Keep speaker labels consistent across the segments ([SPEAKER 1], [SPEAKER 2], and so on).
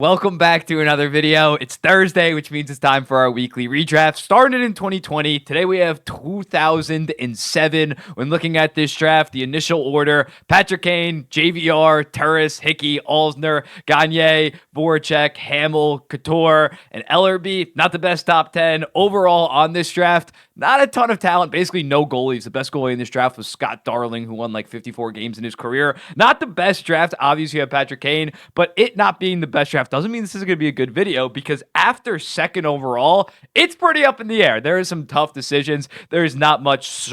[SPEAKER 1] Welcome back to another video. It's Thursday, which means it's time for our weekly redraft. Started in 2020. Today we have 2007. When looking at this draft, the initial order: Patrick Kane, JVR, Turris, Hickey, Alsner, Gagne, Voracek, Hamill, Couture, and Ellerby. Not the best top 10 overall on this draft. Not a ton of talent, basically no goalies. The best goalie in this draft was Scott Darling, who won like 54 games in his career. Not the best draft. Obviously, you have Patrick Kane, but it not being the best draft doesn't mean this is going to be a good video, because after second overall, it's pretty up in the air. There are some tough decisions. There is not much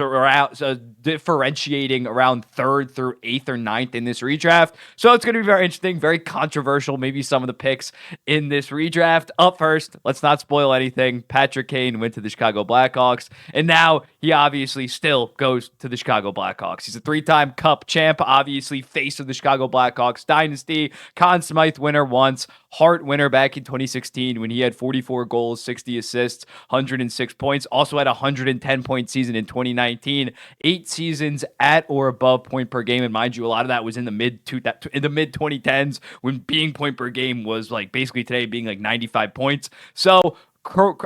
[SPEAKER 1] differentiating around third through eighth or ninth in this redraft. So it's going to be very interesting, very controversial, maybe some of the picks in this redraft. Up first, let's not spoil anything. Patrick Kane went to the Chicago Blackhawks, and now he obviously still goes to the Chicago Blackhawks. He's a three-time Cup champ, obviously face of the Chicago Blackhawks dynasty, Conn Smythe winner once, Hart winner back in 2016 when he had 44 goals, 60 assists, 106 points. Also had a 110-point season in 2019. 8 seasons at or above point per game, and mind you, a lot of that was in the mid 2010s, when being point per game was like basically today being like 95 points. So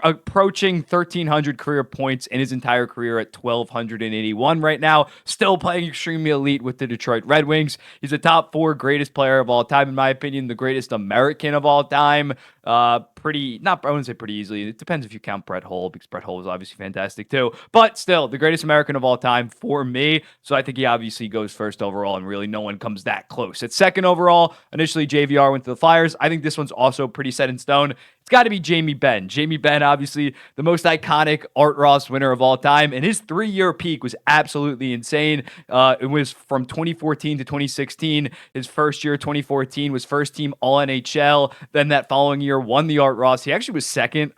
[SPEAKER 1] approaching 1,300 career points in his entire career at 1,281 right now. Still playing extremely elite with the Detroit Red Wings. He's a top 4 greatest player of all time, in my opinion. The greatest American of all time. I wouldn't say pretty easily. It depends if you count Brett Hull, because Brett Hull was obviously fantastic too. But still, the greatest American of all time for me. So I think he obviously goes first overall, and really no one comes that close. At second overall, initially JVR went to the Flyers. I think this one's also pretty set in stone. It's got to be Jamie Benn. Jamie Benn, obviously the most iconic Art Ross winner of all time, and his 3-year peak was absolutely insane. It was from 2014 to 2016. His first year, 2014, was first team All NHL. Then that following year, won the Art Ross. He actually was second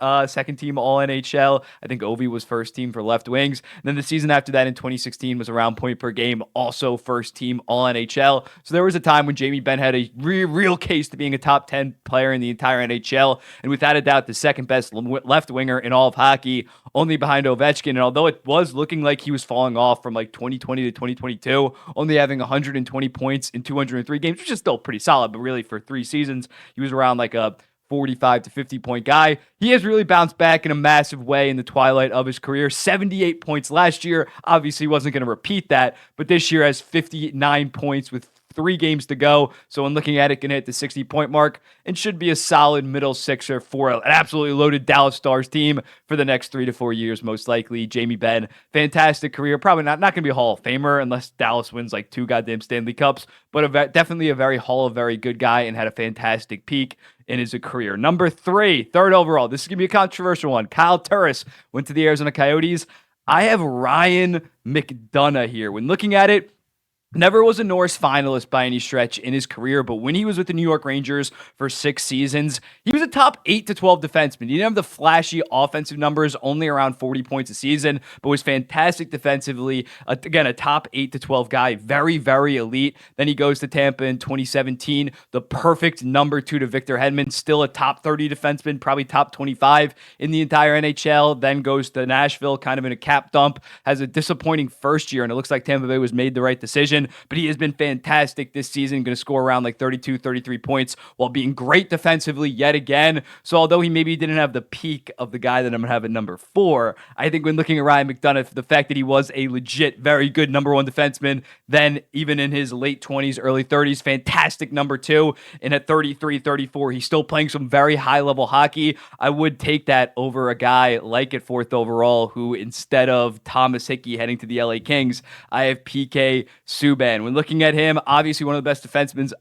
[SPEAKER 1] team All NHL. I think Ovi was first team for left wings. And then the season after that in 2016 was around point per game, also first team All NHL. So there was a time when Jamie Benn had a real case to being a top 10 player in the entire NHL, and without a doubt the second best left winger in all of hockey, only behind Ovechkin. And although it was looking like he was falling off from like 2020 to 2022, only having 120 points in 203 games, which is still pretty solid, but really for 3 seasons, he was around like a 45 to 50 point guy. He has really bounced back in a massive way in the twilight of his career. 78 points last year. Obviously wasn't going to repeat that, but this year has 59 points with 3 games to go. So when looking at it, can hit the 60-point mark and should be a solid middle sixer for an absolutely loaded Dallas Stars team for the next 3 to 4 years, most likely. Jamie Benn, fantastic career. Probably not going to be a Hall of Famer unless Dallas wins like 2 goddamn Stanley Cups, but definitely a very good guy, and had a fantastic peak in his career. Number 3, third overall. This is going to be a controversial one. Kyle Turris went to the Arizona Coyotes. I have Ryan McDonagh here. When looking at it, never was a Norris finalist by any stretch in his career, but when he was with the New York Rangers for 6 seasons, he was a top 8 to 12 defenseman. He didn't have the flashy offensive numbers, only around 40 points a season, but was fantastic defensively. Again, a top 8 to 12 guy, very elite. Then he goes to Tampa in 2017, the perfect number 2 to Victor Hedman, still a top 30 defenseman, probably top 25 in the entire NHL. Then goes to Nashville, kind of in a cap dump, has a disappointing first year, and it looks like Tampa Bay was made the right decision. But he has been fantastic this season, going to score around like 32, 33 points while being great defensively yet again. So although he maybe didn't have the peak of the guy that I'm going to have at number 4, I think when looking at Ryan McDonagh, the fact that he was a legit, very good number 1 defenseman, then even in his late 20s, early 30s, fantastic number 2, and at 33, 34, he's still playing some very high-level hockey. I would take that over a guy like at 4th overall, who instead of Thomas Hickey heading to the LA Kings, I have PK Subban. When looking at him, obviously one of the best defensemen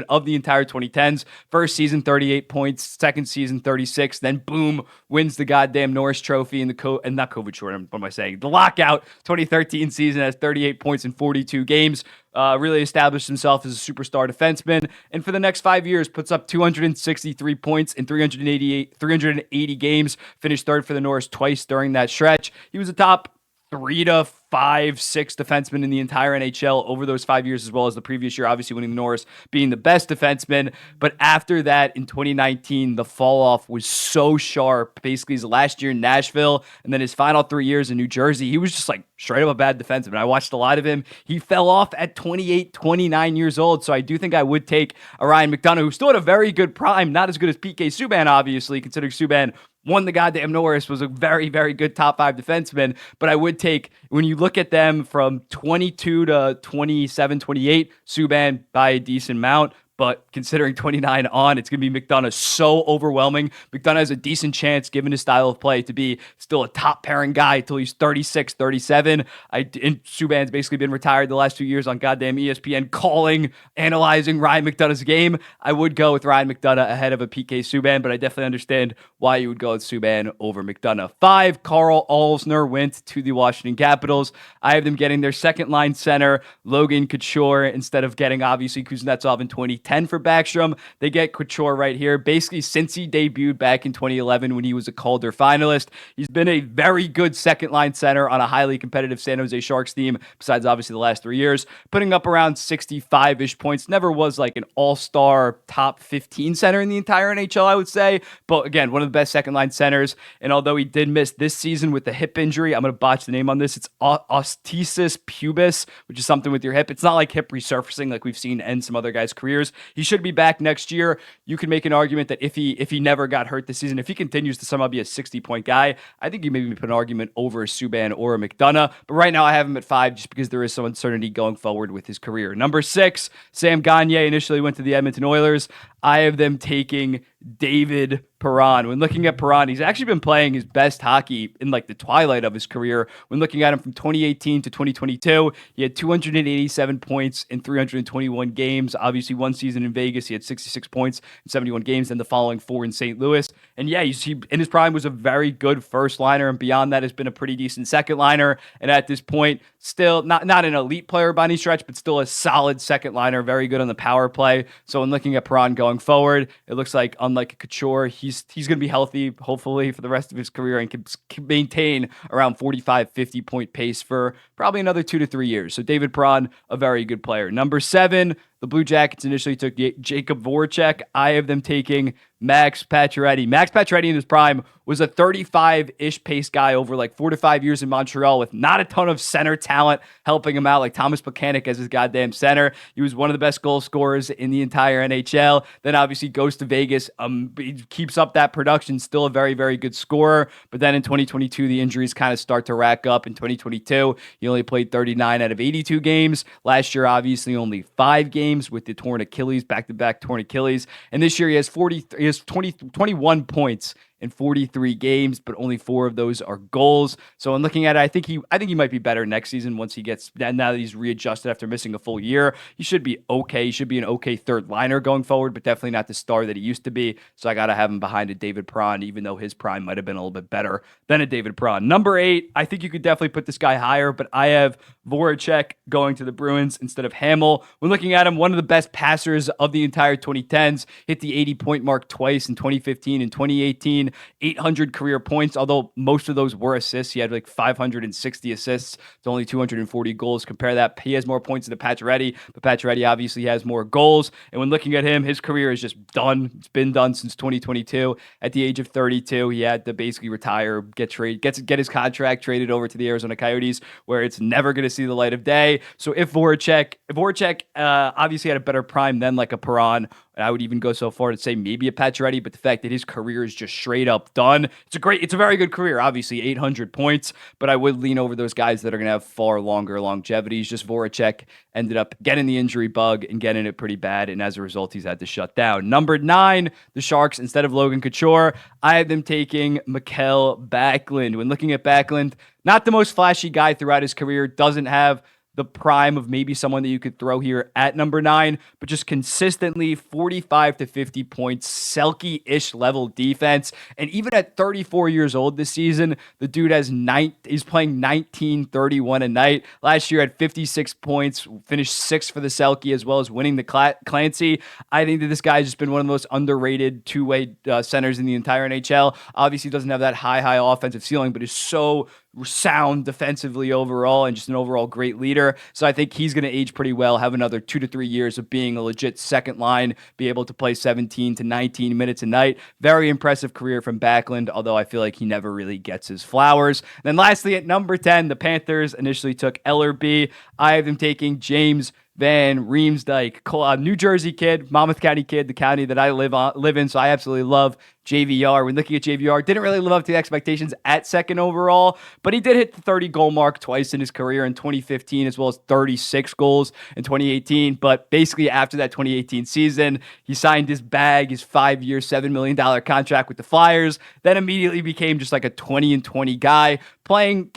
[SPEAKER 1] of the entire 2010s. First season, 38 points. Second season, 36. Then boom, wins the goddamn Norris Trophy in the the lockout 2013 season, has 38 points in 42 games. Really established himself as a superstar defenseman, and for the next 5 years puts up 263 points in 380 games. Finished third for the Norris twice during that stretch. He was a top 3 to 5, 6 defensemen in the entire NHL over those 5 years, as well as the previous year, obviously winning the Norris, being the best defenseman. But after that, in 2019, the fall off was so sharp. Basically, his last year in Nashville and then his final 3 years in New Jersey, he was just like straight up a bad defenseman. I watched a lot of him. He fell off at 28, 29 years old. So I do think I would take a Ryan McDonagh, who still had a very good prime, not as good as PK Subban, obviously, considering Subban won the goddamn Norris, was a very, very good top 5 defenseman. But I would take, when you look at them from 22 to 27, 28, Subban by a decent amount. But considering 29 on, it's going to be McDonagh so overwhelming. McDonagh has a decent chance, given his style of play, to be still a top pairing guy until he's 36, 37. And Subban's basically been retired the last 2 years on goddamn ESPN, analyzing Ryan McDonagh's game. I would go with Ryan McDonagh ahead of a PK Subban, but I definitely understand why you would go with Subban over McDonagh. 5, Carl Alsner went to the Washington Capitals. I have them getting their second line center, Logan Couture, instead of getting, obviously, Kuznetsov in 2010 for Backstrom. They get Couture right here. Basically, since he debuted back in 2011 when he was a Calder finalist, he's been a very good second-line center on a highly competitive San Jose Sharks team, besides obviously the last 3 years, putting up around 65-ish points. Never was like an all-star top 15 center in the entire NHL, I would say, but again, one of the best second-line centers, and although he did miss this season with the hip injury, I'm going to botch the name on this, it's osteosis pubis, which is something with your hip. It's not like hip resurfacing like we've seen end some other guys' careers. He should be back next year. You can make an argument that if he never got hurt this season, if he continues to somehow be a 60-point guy, I think you maybe put an argument over a Subban or a McDonagh. But right now I have him at 5 just because there is some uncertainty going forward with his career. Number 6, Sam Gagner initially went to the Edmonton Oilers. I have them taking David Perron. When looking at Perron, he's actually been playing his best hockey in like the twilight of his career. When looking at him from 2018 to 2022, he had 287 points in 321 games. Obviously, one season in Vegas, he had 66 points in 71 games, and the following 4 in St. Louis. And yeah, you see, in his prime was a very good first liner, and beyond that has been a pretty decent second liner. And at this point, still not an elite player by any stretch, but still a solid second liner, very good on the power play. So when looking at Perron going forward, it looks like, unlike a Couture, he's going to be healthy, hopefully, for the rest of his career and can maintain around 45, 50 point pace for probably another 2 to 3 years. So David Perron, a very good player. Number 7, the Blue Jackets initially took Jacob Voracek. I have them taking Max Pacioretty. Max Pacioretty in his prime was a 35-ish pace guy over like 4 to 5 years in Montreal with not a ton of center talent helping him out, like Thomas Panik as his goddamn center. He was one of the best goal scorers in the entire NHL. Then obviously goes to Vegas. He keeps up that production, still a very, very good scorer. But then in 2022, the injuries kind of start to rack up. In 2022, he only played 39 out of 82 games. Last year, obviously, only 5 games with the torn Achilles, back-to-back torn Achilles. And this year, he has 21 points in 43 games, but only 4 of those are goals. So in looking at it, I think he might be better next season once he gets, now that he's readjusted after missing a full year. He should be okay. He should be an okay third liner going forward, but definitely not the star that he used to be. So I got to have him behind a David Perron, even though his prime might have been a little bit better than a David Perron. Number 8, I think you could definitely put this guy higher, but I have Voracek going to the Bruins instead of Hamel. When looking at him, one of the best passers of the entire 2010s, hit the 80-point mark twice in 2015 and 2018. 800 career points, although most of those were assists. He had like 560 assists to only 240 goals. Compare that, he has more points than Pacioretty, but Pacioretty obviously has more goals. And when looking at him, his career is just done. It's been done since 2022. At the age of 32, he had to basically retire, get his contract traded over to the Arizona Coyotes, where it's never going to see the light of day. So if Voracek obviously had a better prime than like a Perron, and I would even go so far to say maybe a Pacioretty, but the fact that his career is just straight up done, it's a very good career, obviously 800 points, but I would lean over those guys that are going to have far longer longevities. Just Voracek ended up getting the injury bug and getting it pretty bad, and as a result, he's had to shut down. Number 9, the Sharks, instead of Logan Couture, I have them taking Mikael Backlund. When looking at Backlund, not the most flashy guy throughout his career, doesn't have the prime of maybe someone that you could throw here at number 9, but just consistently 45 to 50 points, Selke-ish level defense. And even at 34 years old this season, the dude he's playing 19-31 a night. Last year had 56 points, finished 6th for the Selke, as well as winning the Clancy. I think that this guy's just been one of the most underrated two-way centers in the entire NHL. Obviously doesn't have that high offensive ceiling, but is so sound defensively overall and just an overall great leader. So I think he's going to age pretty well, have another 2 to 3 years of being a legit second line, be able to play 17 to 19 minutes a night. Very impressive career from Backlund, although I feel like he never really gets his flowers. And then lastly, at number 10, the Panthers initially took Ellerby. I have them taking James Van Riemsdyk, New Jersey kid, Monmouth County kid, the county that I live in. So I absolutely love JVR. When looking at JVR, didn't really live up to the expectations at second overall, but he did hit the 30 goal mark twice in his career in 2015, as well as 36 goals in 2018. But basically after that 2018 season, he signed his 5-year, $7 million contract with the Flyers, then immediately became just like a 20-20 guy,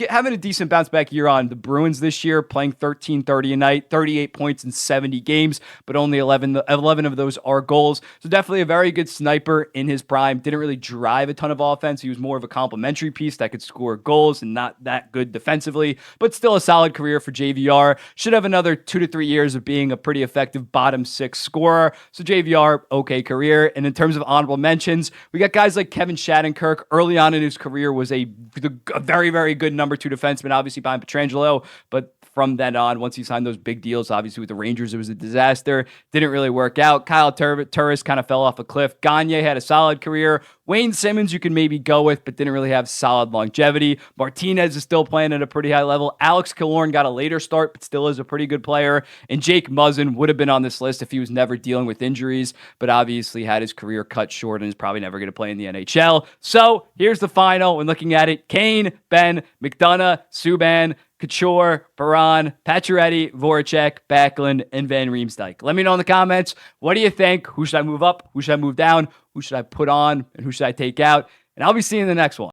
[SPEAKER 1] having a decent bounce back year on the Bruins this year, playing 13-30 a night, 38 points in 70 games, but only 11 of those are goals. So definitely a very good sniper in his prime. Didn't really drive a ton of offense. He was more of a complimentary piece that could score goals and not that good defensively, but still a solid career for JVR. Should have another 2 to 3 years of being a pretty effective bottom six scorer. So JVR, okay career. And in terms of honorable mentions, we got guys like Kevin Shattenkirk. Early on in his career was a very, very good number 2 defenseman, obviously behind Pietrangelo, but from then on, once he signed those big deals, obviously with the Rangers, it was a disaster. Didn't really work out. Kyle Turris kind of fell off a cliff. Gagne had a solid career. Wayne Simmons you can maybe go with, but didn't really have solid longevity. Martinez is still playing at a pretty high level. Alex Killorn got a later start, but still is a pretty good player. And Jake Muzzin would have been on this list if he was never dealing with injuries, but obviously had his career cut short and is probably never going to play in the NHL. So here's the final. When looking at it, Kane, Benn, McDonagh, Subban, Couture, Baran, Pacioretty, Voracek, Backlund, and Van Riemsdyk. Let me know in the comments. What do you think? Who should I move up? Who should I move down? Who should I put on? And who should I take out? And I'll be seeing you in the next one.